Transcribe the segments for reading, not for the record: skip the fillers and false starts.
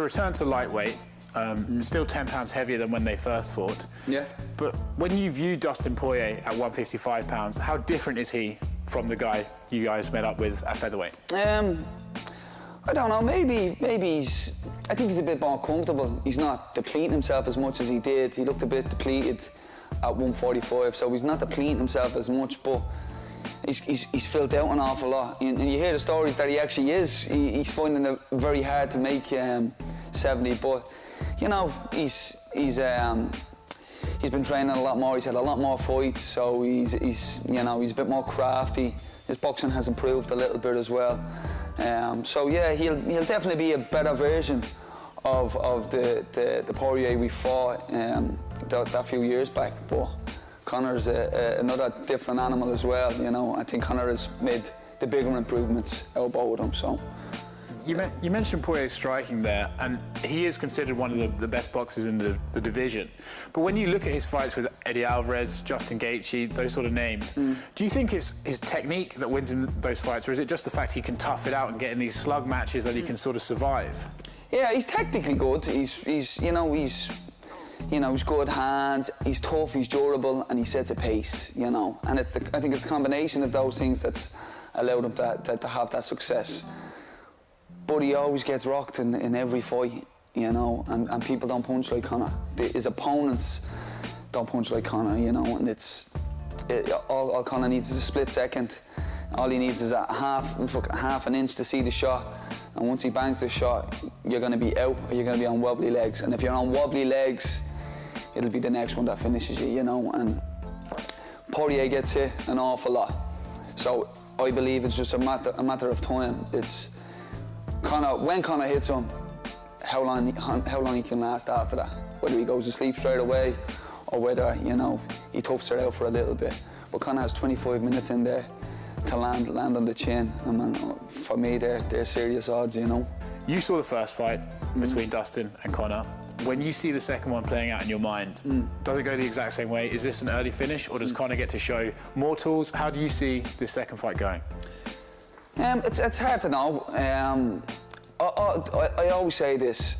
Return to lightweight, still 10 pounds heavier than when they first fought. Yeah. But when you view Dustin Poirier at 155 pounds, how different is he from the guy you guys met up with at featherweight? I don't know, maybe he's, I think he's a bit more comfortable. He's not depleting himself as much as he did. He looked a bit depleted at 145, so he's not depleting himself as much, but he's filled out an awful lot. And you hear the stories that he actually is. He's finding it very hard to make 70, but you know, he's been training a lot more. He's had a lot more fights, so he's you know, he's a bit more crafty. His boxing has improved a little bit as well. So yeah, he'll definitely be a better version of the Poirier we fought that few years back. But Conor's another different animal as well. You know, I think Conor has made the bigger improvements out of both of them. So. You mentioned Poirier's striking there, and he is considered one of the best boxers in the division. But when you look at his fights with Eddie Alvarez, Justin Gaethje, those sort of names, do you think it's his technique that wins him those fights, or is it just the fact he can tough it out and get in these slug matches that he can sort of survive? Yeah, he's technically good. He's good hands. He's tough. He's durable, and he sets a pace. You know, and I think it's the combination of those things that's allowed him to have that success. But he always gets rocked in every fight, you know, and people don't punch like Conor. His opponents don't punch like Conor, you know, and all Conor needs is a split second. All he needs is a half an inch to see the shot, and once he bangs the shot, you're going to be out, or you're going to be on wobbly legs. And if you're on wobbly legs, it'll be the next one that finishes you, you know. And Poirier gets hit an awful lot, so I believe it's just a matter of time. It's when Conor hits him, how long he can last after that. Whether he goes to sleep straight away, or whether, you know, he toughs it out for a little bit. But Conor has 25 minutes in there to land on the chin. And man, for me, they're serious odds, you know. You saw the first fight between Dustin and Conor. When you see the second one playing out in your mind, does it go the exact same way? Is this an early finish, or does Conor get to show more tools? How do you see this second fight going? It's hard to know. I always say this.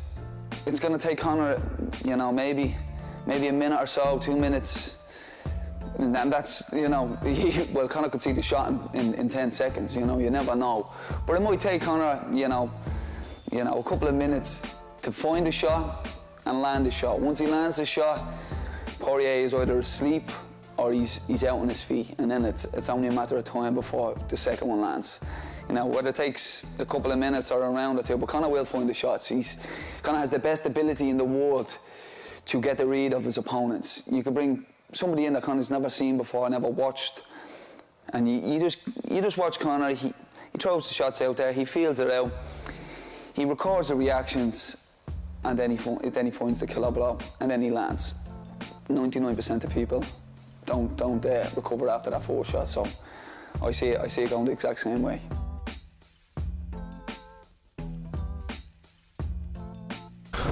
It's going to take Conor, you know, maybe a minute or so, 2 minutes. And that's, you know, well, Conor could see the shot in 10 seconds, you know, you never know. But it might take Conor, you know, a couple of minutes to find the shot and land the shot. Once he lands the shot, Poirier is either asleep or he's out on his feet, and then it's only a matter of time before the second one lands. You know, whether it takes a couple of minutes or a round or two, but Conor will find the shots. Conor has the best ability in the world to get the read of his opponents. You could bring somebody in that Conor's never seen before, never watched, and you just watch Conor. He throws the shots out there, he feels it out, he records the reactions, and then he finds the killer blow, and then he lands. 99% of people don't recover after that first shot, so I see it going the exact same way.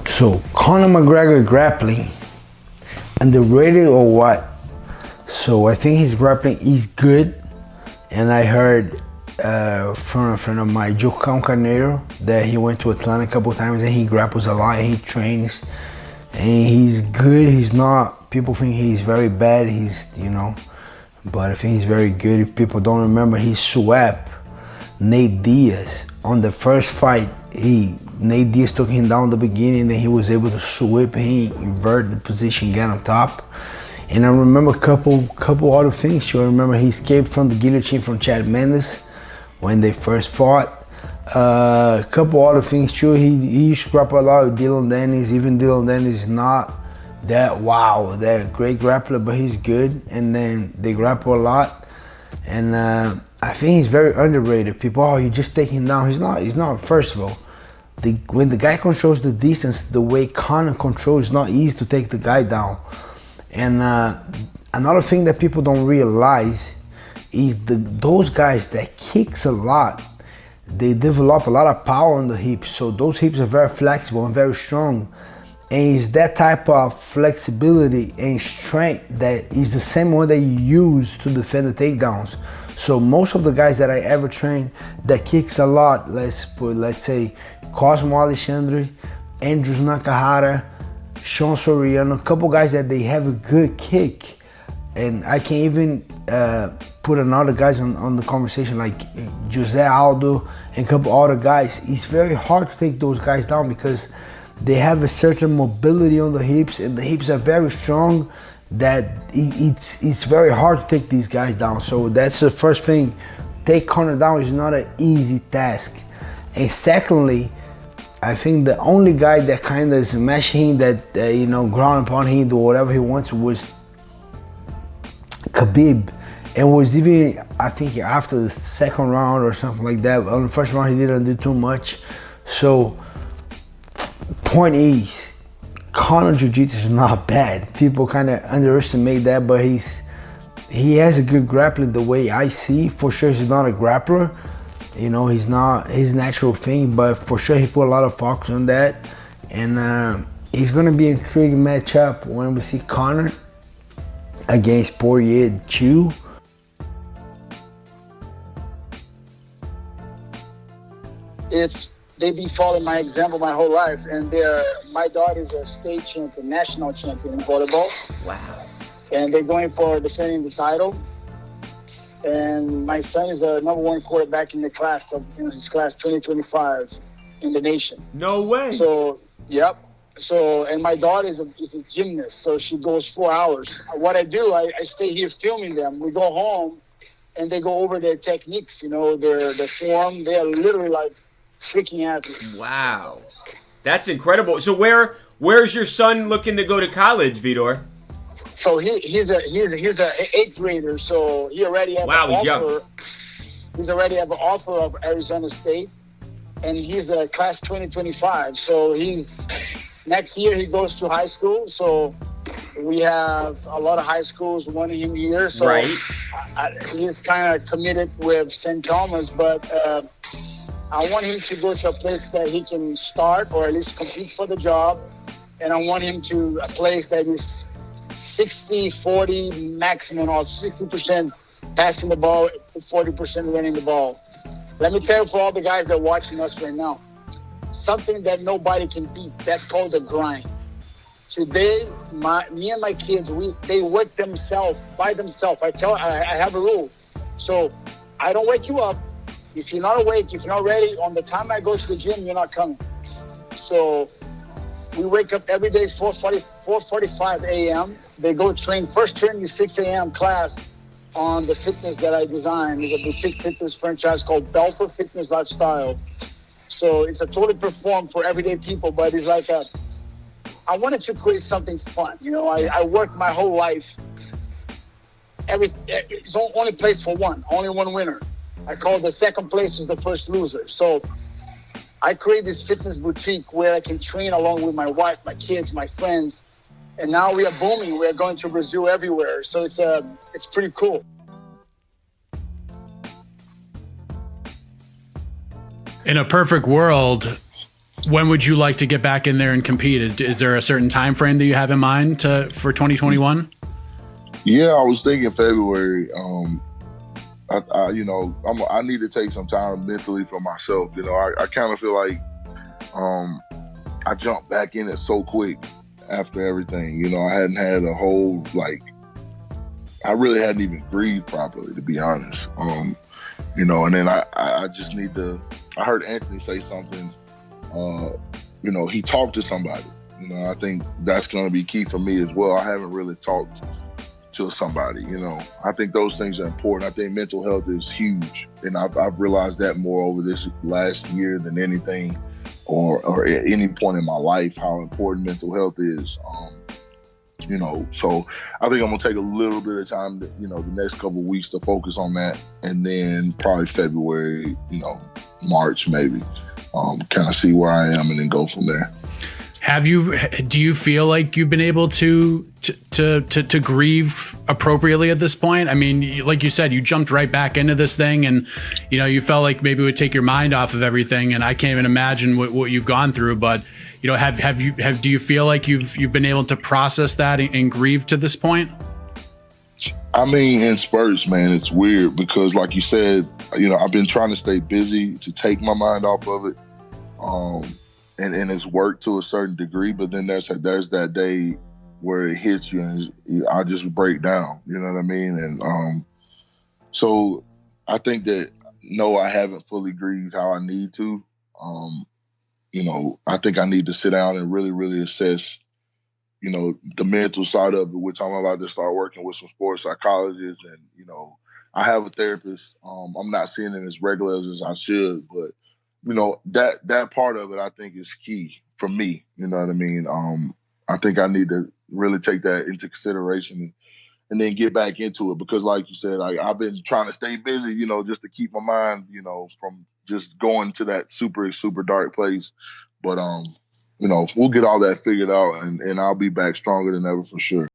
So Conor McGregor grappling, underrated or what? So I think his grappling is good, and I heard from a friend of mine, Joe Carneiro, that he went to Atlanta a couple times and he grapples a lot and he trains, and he's good. He's not, people think he's very bad, you know, but I think he's very good. If people don't remember, he swept Nate Diaz on the first fight. Nate Diaz took him down in the beginning, then he was able to sweep him, invert the position, get on top. And I remember a couple other things too. I remember he escaped from the guillotine from Chad Mendes when they first fought. A couple other things too. He used to grapple a lot with Dylan Dennis. Even Dylan Dennis is not that great grappler, but he's good. And then they grapple a lot. And I think he's very underrated. People, you just take him down. He's not. First of all, when the guy controls the distance, the way Conor controls, it's not easy to take the guy down. And another thing that people don't realize is those guys that kicks a lot, they develop a lot of power on the hips. So those hips are very flexible and very strong. And it's that type of flexibility and strength that is the same one that you use to defend the takedowns. So most of the guys that I ever trained that kicks a lot, let's say Cosmo Alexandre, Andrews Nakahara, Sean Soriano, a couple guys that they have a good kick. And I can even put another guys on the conversation like Jose Aldo and a couple other guys. It's very hard to take those guys down because they have a certain mobility on the hips, and the hips are very strong that it's very hard to take these guys down. So that's the first thing. Take Conor down is not an easy task. And secondly, I think the only guy that kind of smashed him, that ground upon him, do whatever he wants, was Khabib. And was even, I think, after the second round or something like that. On the first round, he didn't do too much. So, point is, Conor Jiu-Jitsu is not bad. People kind of underestimate that, but he has a good grappling the way I see. For sure, he's not a grappler. He's not his natural thing, but for sure he put a lot of focus on that. And it's going to be an intriguing matchup when we see Conor against Poirier 2. They've been following my example my whole life, and my daughter is a state champion, national champion in volleyball. Wow. And they're going for defending the title. And my son is a #1 quarterback in the class of his class 2025 in the nation. No way. So, yep. So, and my daughter is a gymnast, so she goes 4 hours. What I do, I stay here filming them. We go home, and they go over their techniques, their form. They are literally like freaking athletes. Wow, that's incredible. So where's your son looking to go to college, Vitor? So he's a 8th grader. So he already has Wow, an he's offer. young. He's already have an offer of Arizona State, and he's a class 2025. So next year he goes to high school. So we have a lot of high schools wanting him here. So right. He's kind of committed with St. Thomas, but I want him to go to a place that he can start or at least compete for the job. And I want him to a place that is 60-40 maximum, or 60% passing the ball, 40% running the ball. Let me tell you, for all the guys that are watching us right now, something that nobody can beat, that's called the grind. Today, me and my kids, they work themselves, by themselves. I have a rule. So I don't wake you up. If you're not awake, if you're not ready, on the time I go to the gym, you're not coming. So we wake up every day, 4:45 a.m. They go train. First training is 6 a.m. class on the fitness that I designed. It's a boutique fitness franchise called Belfer Fitness Lifestyle. So it's a totally perform for everyday people, but it's like I wanted to create something fun. I worked my whole life. It's only place for one, only one winner. I call the second place is the first loser. So I create this fitness boutique where I can train along with my wife, my kids, my friends. And now we are booming. We are going to Brazil everywhere. So it's pretty cool. In a perfect world, when would you like to get back in there and compete? Is there a certain time frame that you have in mind for 2021? Yeah, I was thinking February. I need to take some time mentally for myself. I kind of feel like I jumped back in it so quick after everything. I hadn't had a whole, I really hadn't even breathed properly, to be honest. And then I just need to, I heard Anthony say something, he talked to somebody. I think that's going to be key for me as well. I haven't really talked to somebody, I think those things are important. I think mental health is huge, and I've realized that more over this last year than anything, or at any point in my life, how important mental health is. So I think I'm gonna take a little bit of time, the next couple of weeks to focus on that, and then probably February, March maybe, kind of see where I am, and then go from there. Do you feel like you've been able to grieve appropriately at this point? I mean, like you said, you jumped right back into this thing, and you felt like maybe it would take your mind off of everything. And I can't even imagine what you've gone through. But do you feel like you've been able to process that and grieve to this point? I mean, in spurts, man, it's weird because, like you said, I've been trying to stay busy to take my mind off of it. and it's worked to a certain degree, but then there's that day where it hits you and I just break down. You know what I mean? And so I think that no, I haven't fully grieved how I need to. You know, I think I need to sit down and really, really assess, you know, the mental side of it, which I'm about to start working with some sports psychologists. And, you know, I have a therapist. I'm not seeing it as regular as I should, but, you know, that part of it I think is key for me. You know what I mean? I think I need to really take that into consideration and then get back into it because, like you said, I've been trying to stay busy, you know, just to keep my mind, you know, from just going to that super, super dark place. But you know, we'll get all that figured out, and I'll be back stronger than ever for sure.